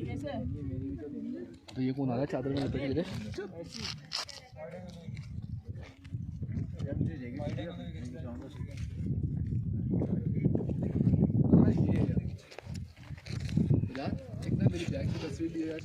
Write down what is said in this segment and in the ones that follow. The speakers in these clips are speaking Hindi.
तो ये कौन आ रहा है चादर में लेते के लिए? कितना मेरी बैग की तस्वीर ली यार।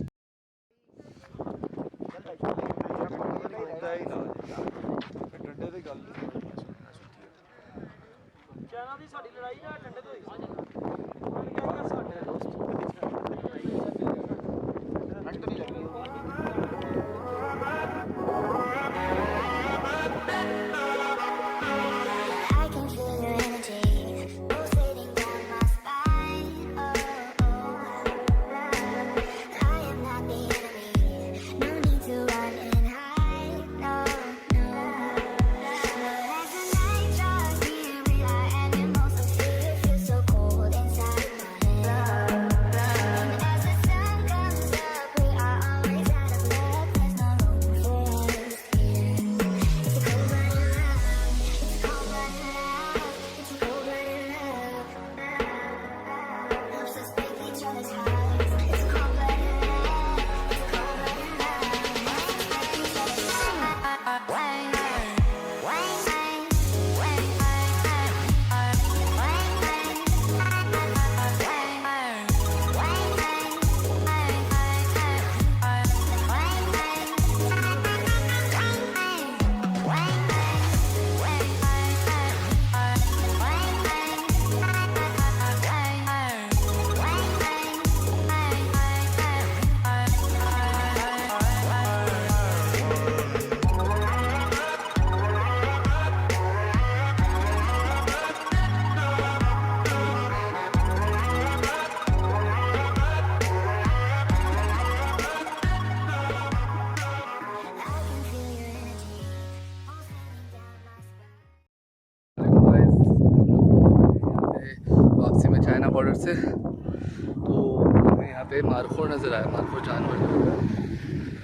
वापसी में चाइना बॉर्डर से तो हमें यहाँ पे मारखोर नज़र आया, मारखोर जानवर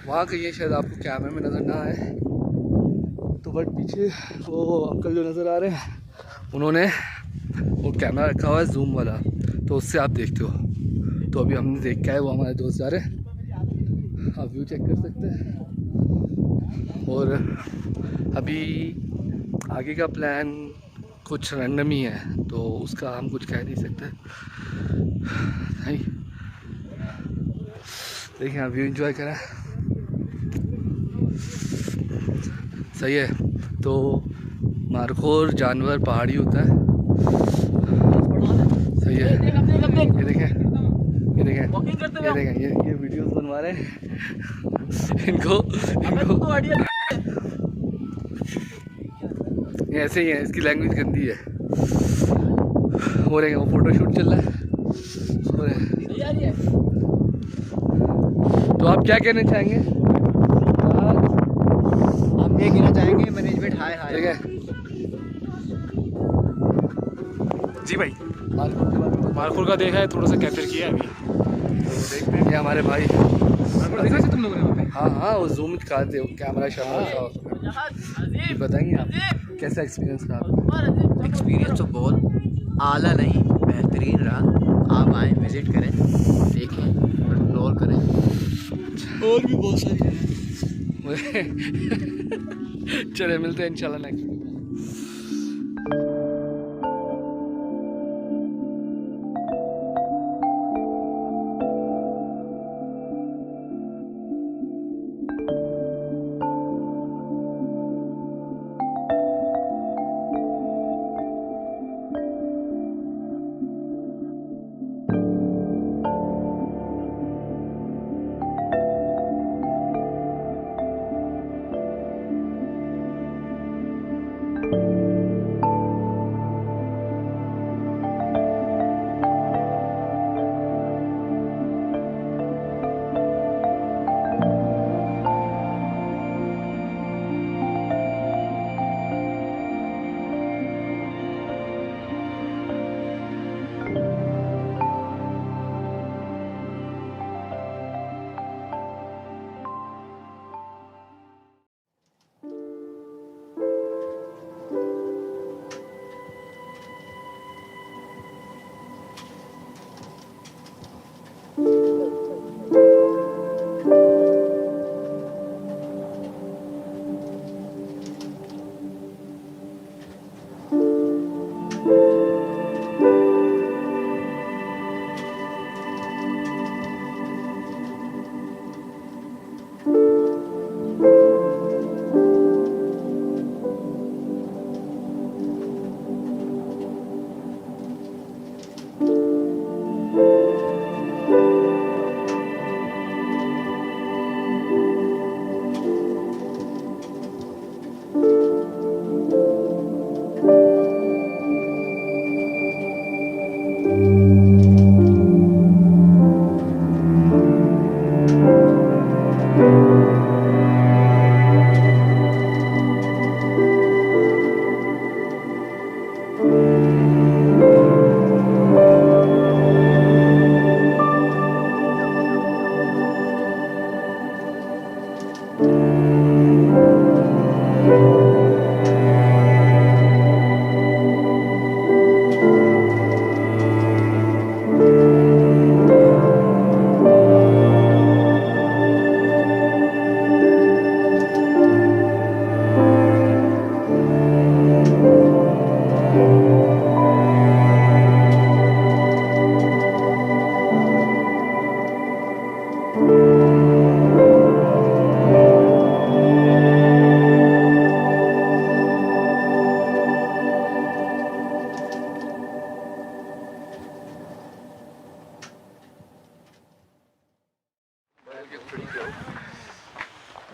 वहाँ कहीं है, शायद आपको कैमरे में नज़र ना आए तो, बट पीछे वो अंकल जो नज़र आ रहे हैं उन्होंने वो कैमरा रखा हुआ है जूम वाला, तो उससे आप देखते हो। तो अभी हमने देख के आए, वो हमारे दोस्त जा रहे हैं, आप व्यू चेक कर सकते हैं। और अभी आगे का प्लान कुछ रैंडम ही है, तो उसका हम कुछ कह नहीं सकते। नहीं देखिए, आप व्यू एंजॉय करें, सही है। तो मारखोर जानवर पहाड़ी होता है, सही है। ये देखें, ये देखें, ये देखें, ये वीडियोस बनवा रहे हैं इनको ऐसे ही है, इसकी लैंग्वेज गंदी है। हो रहे हैं, वो फोटोशूट चल रहा है, हो रहे हैं। तो आप क्या कहना चाहेंगे? हम ये कहना चाहेंगे मैनेजमेंट हाय हाय, ठीक है जी भाई। मारखोर का देखा है, थोड़ा सा कैप्चर किया है अभी, तो देखते हैं हमारे भाई देखा तुम लोगों ने वहाँ पे? हाँ हाँ, वो जूम दिखा दे, कैमरा शर्मा बताएंगे आप कैसा एक्सपीरियंस रहा? एक्सपीरियंस तो बहुत आला नहीं, बेहतरीन रहा। आप आएँ, विज़िट करें, देखें, एक्सप्लोर करें। और भी बहुत सारी जगह चले मिलते हैं इंशाल्लाह नेक्स्ट।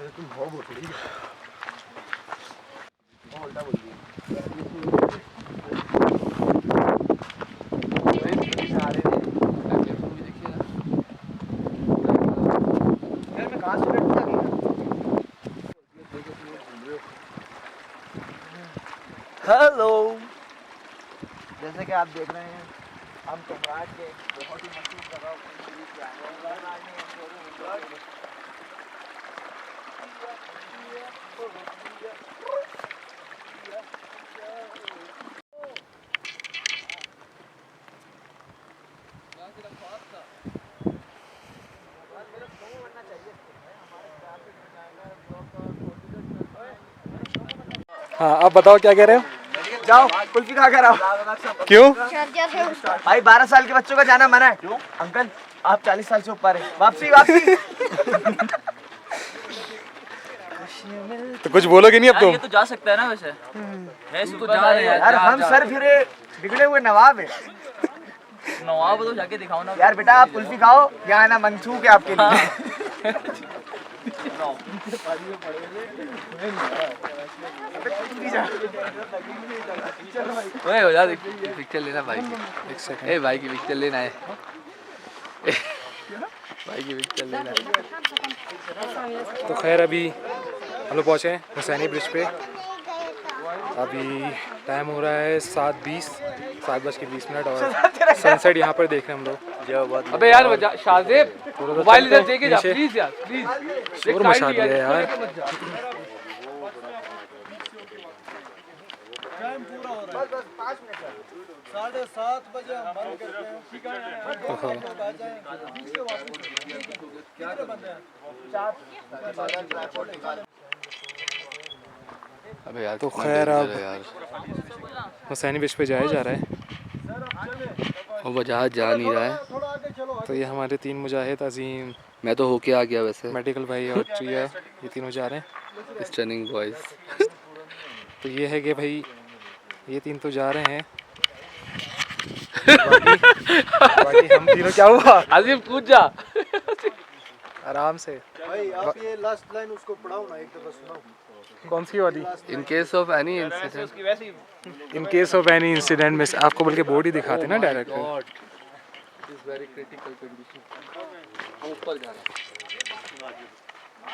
हेलो, जैसे कि आप देख रहे हैं हम कमराट के बहुत ही मशहूर जगह हाँ, आप बताओ क्या कह रहे हो? जाओ कुल्फी खा कर आओ। क्यों? भाई 12 साल के बच्चों का जाना मना है। क्यों? अंकल आप 40 साल से ऊपर है। वापसी वापसी। तो कुछ बोलोगे नहीं अब तुम? ये तो जा सकता है ना वैसे। तो जा रहे हैं यार हम सर फिरे बिगड़े हुए नवाब है। नवाब तो जाके दिखाओ ना यार बेटा आप कुल्फी खाओ, यहाँ ना मनसूख है आपके लिए। ओए हो जा पिक्चर लेना भाई की। एक सेकंड। ए भाई की पिक्चर लेना है। भाई की पिक्चर लेना है। तो खैर अभी हम लोग पहुँचे हैं हुसैनी ब्रिज पे। अभी टाइम हो रहा है 7:20 और सनसेट यहाँ पर देख रहे हैं हम लोग। अबे यार शाहजेब मोबाइल इधर देके जा नीचे। प्लीज यार प्लीज। शोर मचा दिया है यार। अबे यार तो खैर अब यार हुसैनी ब्रिज पे जाया जा रहा है। वो जहाज जा नहीं रहा है। तो ये हमारे 3 मुजाहिद अजीम, मैं तो होके आ गया वैसे। मेडिकल भाई और चिया, ये तीनों जा रहे हैं। Stunning boys. तो ये है कि भाई ये 3 तो जा रहे हैं। बाकी हम तीनों क्या हुआ? अजीम कूद जा। आराम से। भाई आप ये लास्ट लाइन उसको पढ़ाओ ना, एक दफा सुनाओ। कौन सी वाली? In case of any incident. In case of any incident में आपको बल्कि बोर्ड ही दिखाते ना direct. Is very critical condition. ऊपर जाना।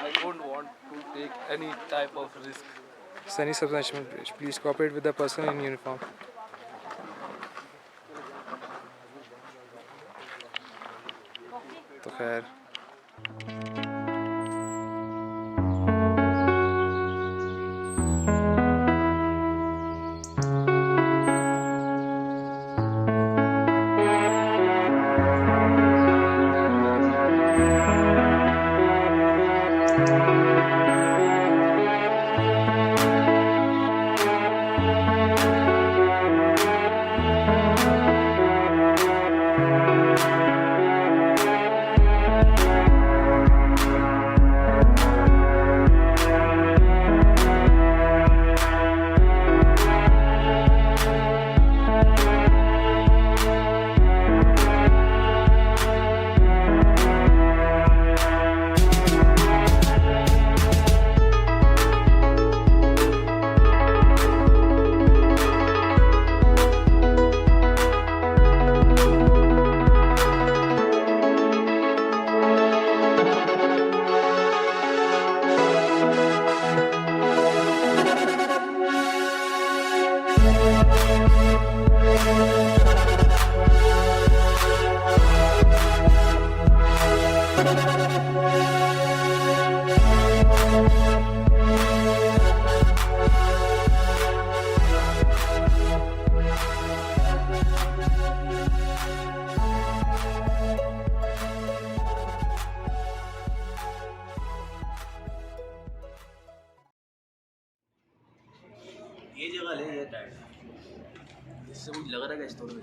I don't want to take any type of risk. Sunny submission bridge, please cooperate with the person in uniform. तो खैर ये जगह ले ये टाइट। इससे कुछ लग रहा है स्टोर में।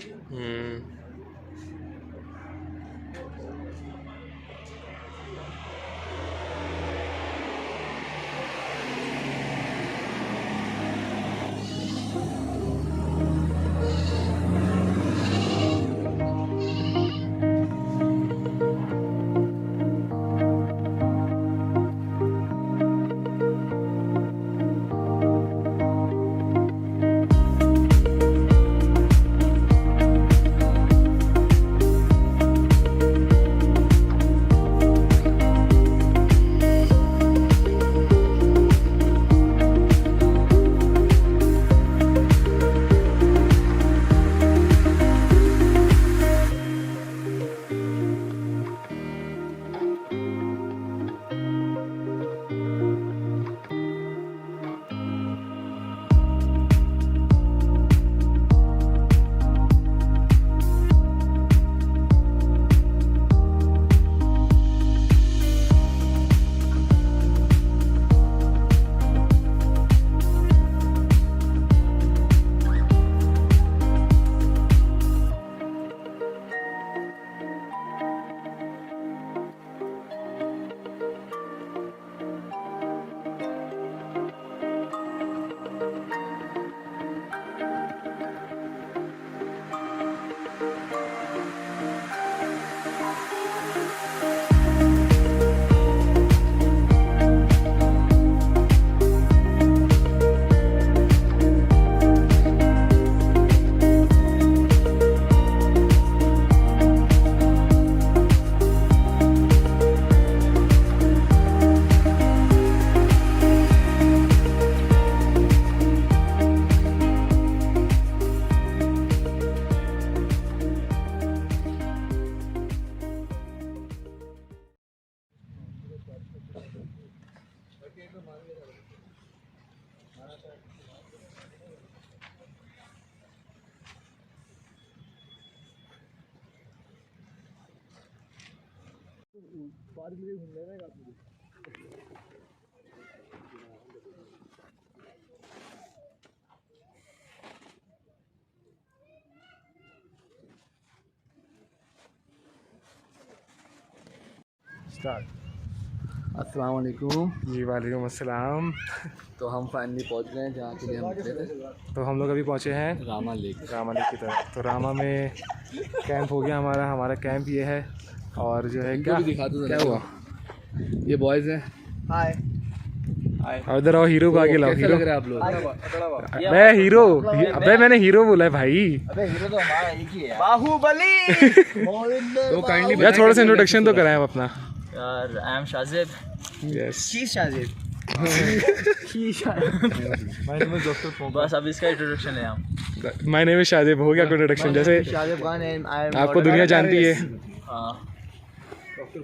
स्टार्ट। अस्सलाम वालेकुम। जी वालेकुम अस्सलाम। तो हम फाइनली पहुंच गए हैं जहाँ के लिए हम निकले थे, तो हम लोग अभी पहुँचे हैं रामा लेक। रामा लेक की तरफ। तो रामा में कैंप हो गया हमारा कैंप ये है। और जो है क्या भी दिखा दो क्या हुआ, ये बॉयज़ हैं। हाय और इधर आओ, हीरो को आगे लाओ। कैसे हीरो लग रहे हैं आप लोग? मैं हीरो, अबे मैंने हीरो बोला है भाई। अबे हीरो तो हमारा एक ही है, बाहुबली। तो काइंडली यार थोड़ा सा इंट्रोडक्शन तो कराएं अपना। यार आई एम शाजिद। यस, शीश शाजिद। बस अब इसका इंट्रोडक्शन है हम। My name is Shajib. हो गया इंट्रोडक्शन, जैसे Shajib Khan and I am आपको दुनिया जानती है। हाँ,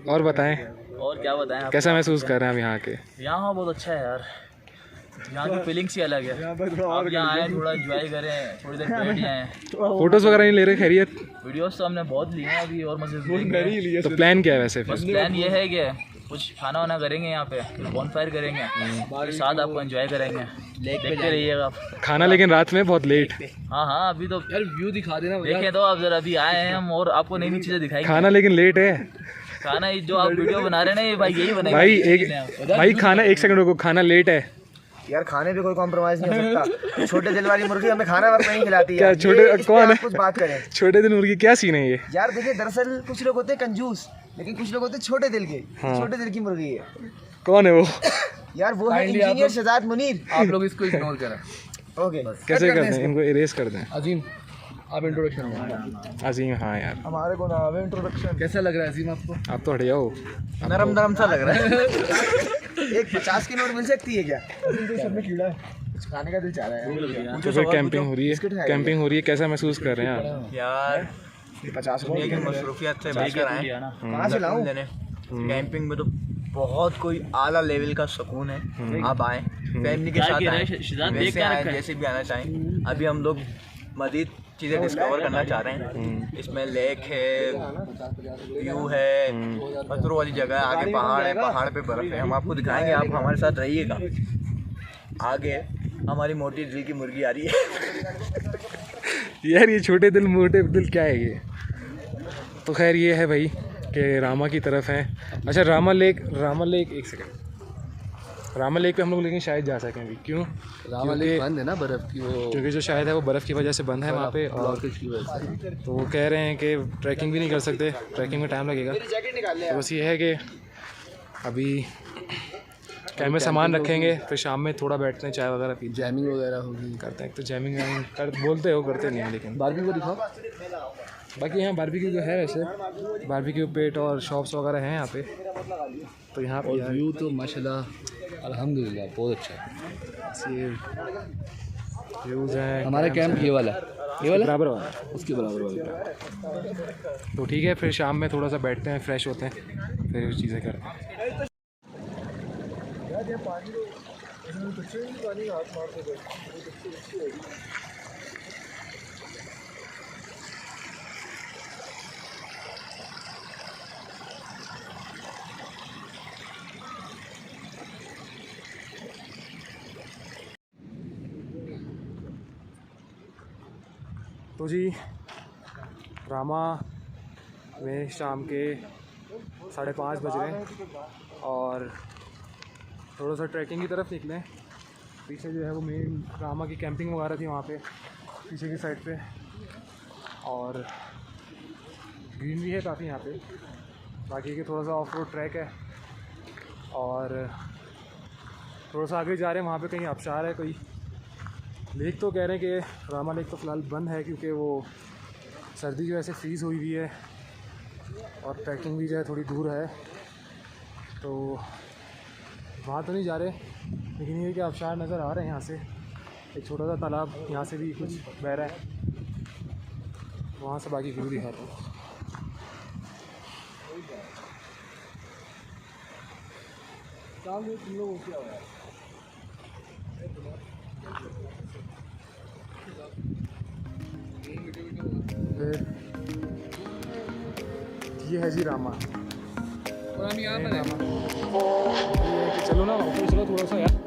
और बताएं और क्या बताएं आप? कैसा महसूस कर रहे हैं हम यहाँ के? यहाँ बहुत अच्छा है यार, यहाँ की फीलिंग्स ही अलग है। आप यहाँ आए, थोड़ा एंजॉय करें, थोड़ी देर बैठ जाएं। फोटोज वगैरह नहीं ले रहे? खैरियत? वीडियोस तो हमने बहुत लिए हैं अभी और मजे। तो प्लान क्या है वैसे बस फिर? प्लान ये है कि कुछ खाना वाना करेंगे यहाँ पे, फिर बॉनफायर करेंगे, फिर साथ आपको एंजॉय करेंगे। देखते रहिएगा आप। खाना लेकिन रात में बहुत लेट। हाँ हाँ, अभी तो यार व्यू दिखा देना देखें तो आप जरा, अभी आए हैं हम और आपको नई नई चीज़ें दिखाएंगे। खाना लेकिन लेट है खाना ये जो आप वीडियो बना रहे हैं ना, ये भाई यही बनेगा। भाई। एक भाई खाना, एक सेकंड रुको, खाना लेट है यार खाने पे कोई कॉम्प्रोमाइज नहीं हो सकता। छोटे दिल वाली मुर्गी हमें खाना वक्त नहीं खिलाती क्या है। छोटे कौन है? कुछ बात करें छोटे दिन मुर्गी, क्या सीन है ये? यार देखिए, दरअसल कुछ लोग होते हैं कंजूस, लेकिन कुछ लोग होते हैं छोटे दिल के। हाँ। छोटे दिल की मुर्गी है कौन है वो? यार, वो है इंजीनियर शहजाद मुनीर। आप लोग इसको इग्नोर करें। ओके, कैसे करते हैं इनको? इरेज कर दें। अजीम, आप इंट्रोडक्शन अजीम, हाँ यार हमारे को नाम है इंट्रोडक्शन। कैसा लग रहा है अजीम आपको? आप तो हट जाओ। नरम नरम सा लग रहा है। एक 50 की नोट मिल सकती है क्या? तो सब में कीड़ा है, कुछ खाने का दिल चाह रहा है। तो फिर कैंपिंग हो रही है, कैंपिंग हो रही है, कैसा महसूस कर रहे हैं आप? यार 50 दुनिया की मसरूफियत से बचकर आए कहाँ से लाऊं? लेने कैंपिंग में तो बहुत कोई आला लेवल का सुकून है। आप आए फैमिली के साथ आए, वैसे आए जैसे भी आना चाहें। अभी हम लोग मज़ीद चीज़ें डिस्कवर करना चाह रहे हैं। इसमें लेक है, व्यू है, पत्थरों वाली जगह है, आगे पहाड़ है, पहाड़ पे बर्फ़ है। हम आपको दिखाएंगे, आप हमारे साथ रहिएगा। आगे हमारी मोटी दिल की मुर्गी आ रही है। यार ये छोटे दिल मोटे दिल क्या है ये? तो खैर ये है भाई कि रामा की तरफ है। अच्छा रामा लेक एक सेकंड, रामा लेक पे हम लोग लेकिन शायद जा सकें अभी। क्यों? रामा लेक बंद है ना बर्फ की, वो क्योंकि जो शायद है वो बर्फ़ की वजह से बंद है वहाँ पे, और ब्लॉकेज की वजह से। तो वो कह रहे हैं कि ट्रैकिंग भी नहीं कर सकते, ट्रैकिंग में टाइम लगेगा। तो बस ये है कि अभी कैंप में सामान रखेंगे, फिर शाम में थोड़ा बैठते हैं, चाय वगैरह पीते जैमिंग वगैरह होगी। करते हैं। तो जैमिंग बोलते हो, करते नहीं हैं लेकिन। बारबेक्यू को दिखाओ। बाकी यहाँ बारबेक्यू जो है, वैसे बारबेक्यू पेट और शॉप्स वगैरह हैं यहाँ पे। तो यहाँ पे और व्यू तो माशाल्लाह अल्हम्दुलिल्लाह बहुत अच्छा है। ये व्यूज़ हैं। हमारा कैंप ये वाला है, ये वाला बराबर वाला, उसके बराबर वाला। तो ठीक है, फिर शाम में थोड़ा सा बैठते हैं, फ्रेश होते हैं, फिर चीज़ें करते हैं। तो जी रामा में शाम के 5:30 बज रहे हैं और थोड़ा सा ट्रैकिंग की तरफ निकले। पीछे जो है वो मेन रामा की कैंपिंग वगैरह थी वहाँ पे पीछे की साइड पे, और ग्रीनरी है काफ़ी यहाँ पे। बाकी के थोड़ा सा ऑफ रोड ट्रैक है, और थोड़ा सा आगे जा रहे हैं, वहाँ पे कहीं आबशार है कोई। लेक तो कह रहे हैं कि रामा लेक तो फ़िलहाल बंद है क्योंकि वो सर्दी की वजह से फ्रीज़ हुई हुई है, और ट्रैकिंग भी जो है थोड़ी दूर है, तो वहाँ तो नहीं जा रहे। लेकिन ये कि आबशार नज़र आ रहे हैं यहाँ से, एक छोटा सा तालाब यहाँ से भी कुछ बह रहा है, वहाँ से बाकी व्यू दिखाता हूँ। फिर ये है जी रामा, और हम यहाँ पर हैं। ये है कि चलो ना ऊपर चलो थोड़ा सा यार।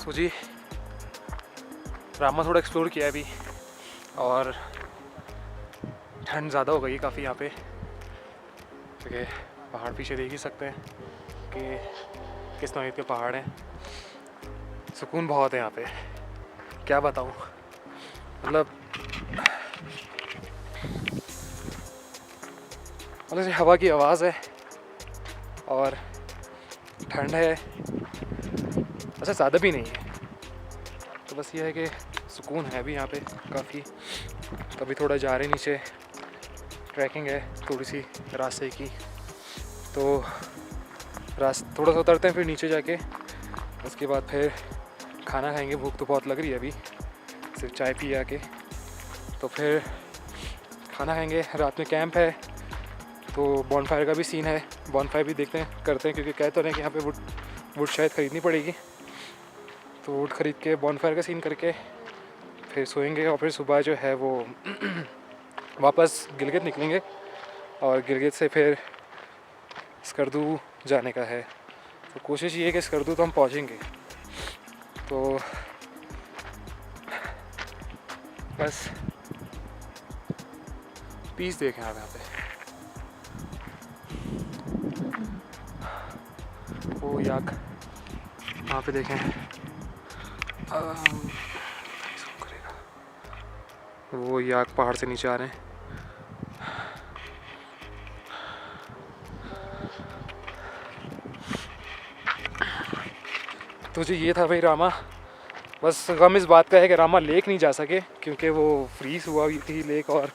तो जी रामा थोड़ा एक्सप्लोर किया है अभी, और ठंड ज़्यादा हो गई है काफ़ी यहाँ पे, क्योंकि पहाड़ पीछे देख ही सकते हैं कि किस नौयत के पहाड़ हैं। सुकून बहुत है यहाँ पे, क्या बताऊँ, मतलब जैसे हवा की आवाज़ है और ठंड है, अच्छा ज़्यादा भी नहीं है, तो बस ये है कि सुकून है अभी यहाँ पे काफ़ी। कभी थोड़ा जा रहे नीचे, ट्रैकिंग है थोड़ी सी रास्ते की, तो थोड़ा सा उतरते हैं, फिर नीचे जाके उसके बाद फिर खाना खाएंगे। भूख तो बहुत लग रही है अभी, सिर्फ चाय पी आके, तो फिर खाना खाएंगे। रात में कैंप है तो बॉनफायर का भी सीन है, बॉनफायर भी देखते हैं करते हैं, क्योंकि कह तो रहे हैं कि यहाँ पे वुड शायद ख़रीदनी पड़ेगी, तो वुड ख़रीद के बॉनफायर का सीन करके फिर सोएंगे। और फिर सुबह जो है वो वापस गिलगित निकलेंगे, और गिलगित से फिर स्कर्दू जाने का है। तो कोशिश ये है कि स्कर्दू तो हम पहुँचेंगे, तो बस पीस देखें आप यहाँ पे, वो याक वहाँ पे देखें, वो याक पहाड़ से नीचे आ रहे हैं। तो जी ये था भाई रामा। बस गम इस बात का है कि रामा लेक नहीं जा सके, क्योंकि वो फ्रीज हुआ हुई थी लेक, और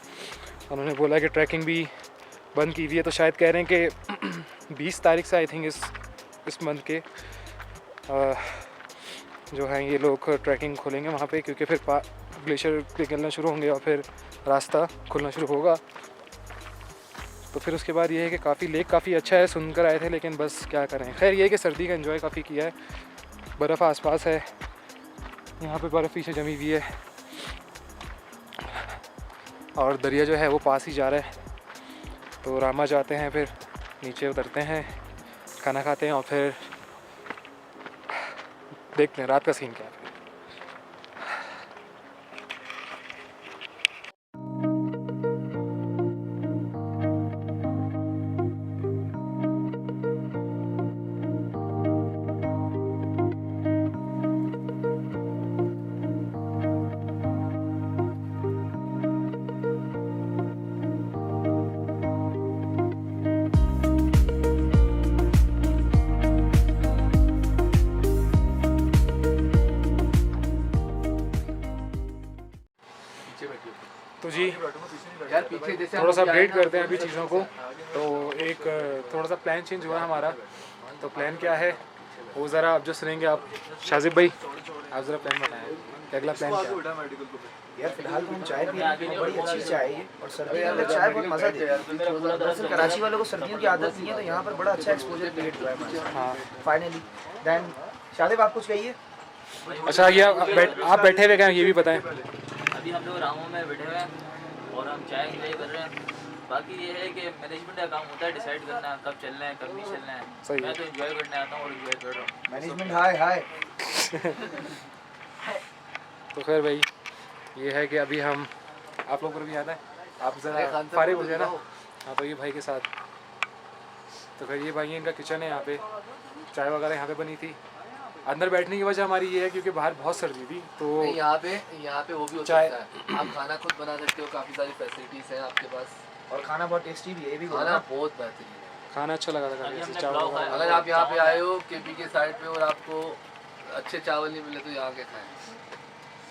उन्होंने बोला कि ट्रैकिंग भी बंद की हुई है। तो शायद कह रहे हैं कि 20 तारीख से आई थिंक इस मंथ के जो है ये लोग ट्रैकिंग खोलेंगे वहाँ पे, क्योंकि फिर ग्लेशियर निकलना शुरू होंगे और फिर रास्ता खुलना शुरू होगा। तो फिर उसके बाद ये है कि लेक काफ़ी अच्छा है, सुनकर आए थे, लेकिन बस क्या करें। खैर ये है कि सर्दी का एंजॉय काफ़ी किया है, बर्फ़ आसपास है, यहाँ पे बर्फ़ पीछे जमी हुई है, और दरिया जो है वो पास ही जा रहा है। तो रामा जाते हैं, फिर नीचे उतरते हैं, खाना खाते हैं, और फिर देखते हैं रात का सीन क्या है। तो जी यार पीछे जैसे थोड़ा सा अपडेट करते हैं अभी चीज़ों को। तो एक थोड़ा सा प्लान चेंज हुआ है हमारा। तो प्लान क्या है वो ज़रा आप जो सुनेंगे आप शाजिब भाई, आप ज़रा प्लान बताएं कि अगला प्लान क्या है। यार फिलहाल तो हम चाय पी रहे हैं, बड़ी अच्छी चाय है, और सर्दी के अंदर चाय बहुत मज़ा देती है। दरअसल कराची वालों को सर्दियों की आदत नहीं है, तो यहाँ पर बड़ा अच्छा एक्सपोजर क्रिएट हुआ है हमारे साथ। हाँ फाइनली देन शादिब आप कुछ कहिए। अच्छा ये आप बैठे हुए क्या ये भी बताएं। अभी हम लोग रामों में बैठे हुए हैं और हम चाय एंजॉय कर रहे हैं। बाकी ये है कि मैनेजमेंट का काम होता है डिसाइड करना कब चलना है कब नहीं चलना है। सही मैं तो एंजॉय करने आता हूँ और एंजॉय कर रहा हूँ। मैनेजमेंट हाय हाय। तो खैर भाई ये है कि अभी हम आप लोग पर भी आता है, आप ज़रा फारिग हो जाए ना। हाँ तो ये भाई के साथ, तो खैर ये भाई इनका किचन है, यहाँ पे चाय वगैरह यहाँ पे बनी थी। अंदर बैठने की वजह हमारी ये है क्योंकि बाहर बहुत सर्दी थी, तो यहाँ पे वो भी हो सकता है, आप खाना खुद बना सकते हो, काफ़ी सारी फैसिलिटीज़ हैं आपके पास, और खाना बहुत टेस्टी भी है, ये भी खाना बहुत बेहतरीन है। खाना अच्छा लगा था अभी काफ़ी, हमने चावल पुलाव वगैरह। खाया। अगर आप यहाँ पे आए हो केपी के साइड पे और आपको अच्छे चावल नहीं मिले तो यहाँ के खाएं।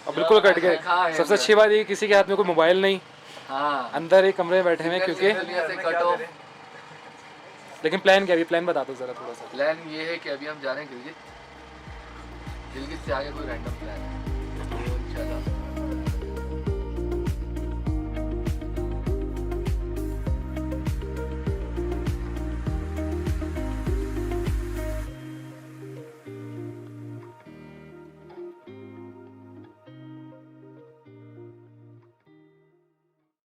अब बिल्कुल कट गए। हाँ, सबसे अच्छी बात ये किसी के हाथ में कोई मोबाइल नहीं, हाँ अंदर एक कमरे में बैठे हुए हैं क्योंकि से कट ऑफ। लेकिन प्लान क्या है, प्लान बता दो ज़रा थोड़ा सा। प्लान ये है कि अभी हम जा रहे हैं गिलगित, गिलगित से आगे कोई रैंडम प्लान है।